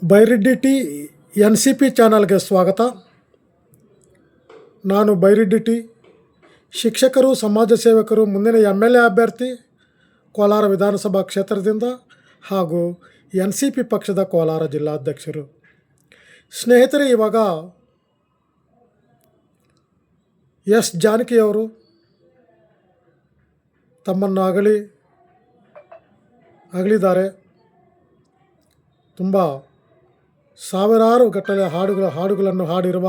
Byreddy NCP ಚಾನಲ್ಗೆ ಸ್ವಾಗತ. ನಾನು ಬೈರೆಡ್ಡಿ, ಶಿಕ್ಷಕರು, ಸಮಾಜ ಸೇವಕರು, ಮುಂದಿನ MLA ಅಭ್ಯರ್ಥಿ, ಕೋಲಾರ ವಿಧಾನಸಭಾ ಕ್ಷೇತ್ರದಿಂದ ಹಾಗೂ NCP ಪಕ್ಷದ ಕೋಲಾರ ಜಿಲ್ಲಾಧ್ಯಕ್ಷರು. ಸ್ನೇಹಿತರೆ, ಇವಾಗ ಎಸ್ ಜಾನಕಿಯವರು ತಮ್ಮನ್ನು ಅಗಲಿದ್ದಾರೆ. ತುಂಬ ಸಾವಿರಾರು ಗಟ್ಟಲೆ ಹಾಡುಗಳನ್ನು ಹಾಡಿರುವ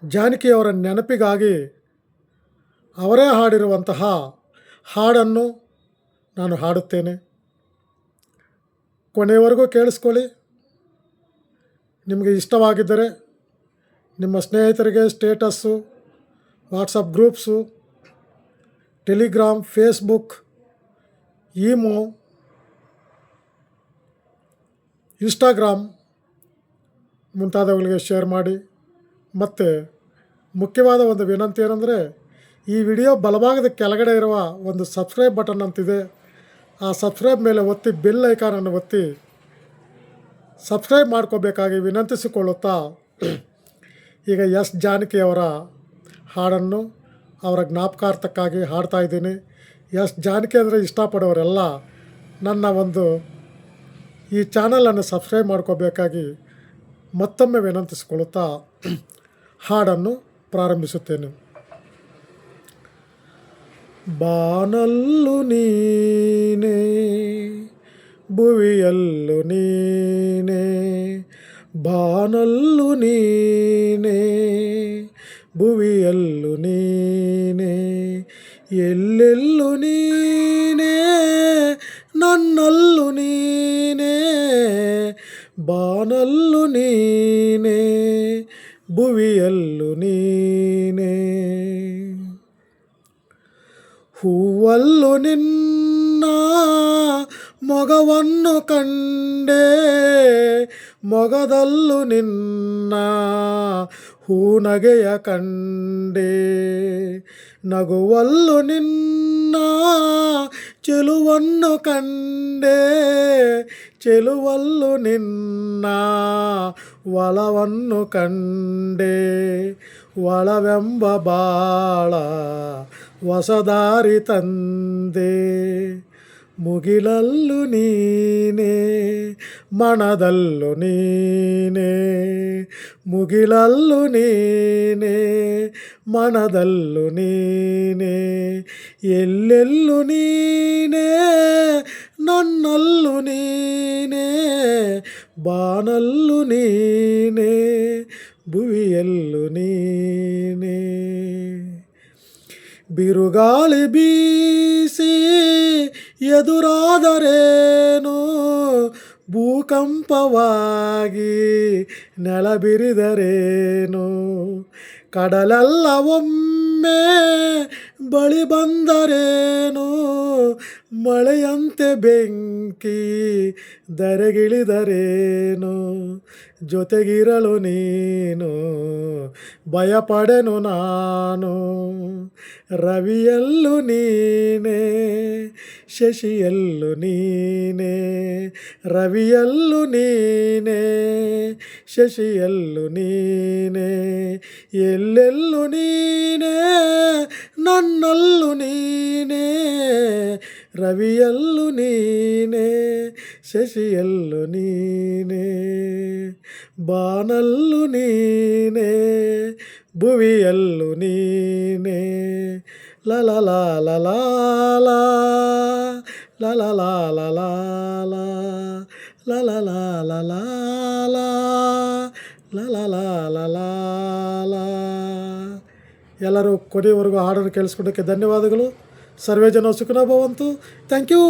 ಜಾನಕಿಯವರ ನೆನಪಿಗಾಗಿ ಅವರೇ ಹಾಡಿರುವಂತಹ ಹಾಡನ್ನು ನಾನು ಹಾಡುತ್ತೇನೆ. ಕೊನೆಯವರೆಗೂ ಕೇಳಿಸ್ಕೊಳ್ಳಿ. ನಿಮಗೆ ಇಷ್ಟವಾಗಿದ್ದರೆ ನಿಮ್ಮ ಸ್ನೇಹಿತರಿಗೆ status, WhatsApp groups, Telegram, Facebook, imo, Instagram ಮುಂತಾದವುಗಳಿಗೆ ಶೇರ್ ಮಾಡಿ. ಮತ್ತು ಮುಖ್ಯವಾದ ಒಂದು ವಿನಂತಿ ಏನಂದರೆ, ಈ ವಿಡಿಯೋ ಬಲಭಾಗದ ಕೆಳಗಡೆ ಇರುವ ಒಂದು ಸಬ್ಸ್ಕ್ರೈಬ್ ಬಟನ್ ಅಂತಿದೆ. ಆ ಸಬ್ಸ್ಕ್ರೈಬ್ ಮೇಲೆ ಒತ್ತಿ ಬೆಲ್ ಐಕಾನನ್ನು ಒತ್ತಿ ಸಬ್ಸ್ಕ್ರೈಬ್ ಮಾಡ್ಕೋಬೇಕಾಗಿ ವಿನಂತಿಸಿಕೊಳ್ಳುತ್ತಾ, ಈಗ ಎಸ್ ಜಾನಕಿಯವರ ಹಾಡನ್ನು ಅವರ ಜ್ಞಾಪಕಾರ್ಥಕ್ಕಾಗಿ ಹಾಡ್ತಾ ಇದ್ದೀನಿ. ಎಸ್ ಜಾನಕಿ ಅಂದರೆ ಇಷ್ಟಪಡೋರೆಲ್ಲ ಈ ಚಾನಲನ್ನು ಸಬ್ಸ್ಕ್ರೈಬ್ ಮಾಡ್ಕೋಬೇಕಾಗಿ ಮತ್ತೊಮ್ಮೆ ವಿನಂತಿಸಿಕೊಳ್ಳುತ್ತಾ ಹಾಡನ್ನು ಪ್ರಾರಂಭಿಸುತ್ತೇನೆ. ಬಾನಲ್ಲು ನೀನೇ, ಭುವಿಯಲ್ಲು ನೀನೇ, ಬಾನಲ್ಲು ನೀನೇ, ಭುವಿಯಲ್ಲು ನೀನೇ, ಎಲ್ಲೆಲ್ಲು ನೀನೇ, ನನ್ನಲ್ಲು ನೀನೇ, ಬಾನಲ್ಲು ನೀನೇ, ಭುವಿಯಲ್ಲು ನೀನೇ, ಹೂವಲ್ಲು ನಿನ್ನ ಮೊಗವನ್ನು ಕಂಡೆ, ಮೊಗದಲ್ಲು ನಿನ್ನ ಹೂನಗೆಯ ಕಂಡೆ, ನಗುವಲ್ಲು ನಿನ್ನ ಚೆಲುವನ್ನು ಕಂಡೆ, ಚೆಲುವಲ್ಲು ನಿನ್ನ ಒಲವನ್ನು ಕಂಡೆ, ಒಲವೆಂಬ ಬಾಳ ಹೊಸದಾರಿ ತಂದೆ, ಮುಗಿಲಲ್ಲು ನೀನೇ, ಮನದಲ್ಲು ನೀನೇ, ಮುಗಿಲಲ್ಲು ನೀನೇ, ಮನದಲ್ಲು ನೀನೇ, ಎಲ್ಲೆಲ್ಲು ನೀನೇ, ನನ್ನಲ್ಲು ನೀನೇ, ಬಾನಲ್ಲು ನೀನೇ, ಭುವಿಯಲ್ಲು ನೀನೇ. ಬಿರುಗಾಳಿ ಬೀಸಿ ಎದುರಾದರೇನು, ಭೂಕಂಪವಾಗಿ ನೆಲಬಿರಿದರೇನು, ಕಡಲೆಲ್ಲ ಒಮ್ಮೆ ಬಳಿ ಬಂದರೇನು, ಮಳೆಯಂತೆ ಬೆಂಕಿ ಧರೆಗಿಳಿದರೇನು, ಜೊತೆಗಿರಲು ನೀನು ಭಯಪಡೆನು ನಾನು, ರವಿಯಲ್ಲು ನೀನೇ, ಶಶಿಯಲ್ಲು ನೀನೇ, ರವಿಯಲ್ಲು ನೀನೇ, ಶಶಿಯಲ್ಲು ನೀನೇ, ಎಲ್ಲೆಲ್ಲು ನೀನೇ, ನನ್ನಲ್ಲು ನೀನೇ, ರವಿಯಲ್ಲು ನೀನೇ, ಶಶಿಯಲ್ಲು ನೀನೇ, ಬಾನಲ್ಲು ನೀನೇ, ಭುವಿಯಲ್ಲು ನೀನೇ, ಲಲಲಾ ಲಲಾ ಲಲಲಾ ಲಲಲಾ ಲಲಲಾ. ಎಲ್ಲರೂ ಕೊನೆಯವರೆಗೂ ಹಾಡನ್ನು ಕೇಳಿಸ್ಕೊಳ್ಳೋಕ್ಕೆ ಧನ್ಯವಾದಗಳು. ಸರ್ವೇ ಜನ ಸುಖಿನೋ ಭವಂತು. Thank you.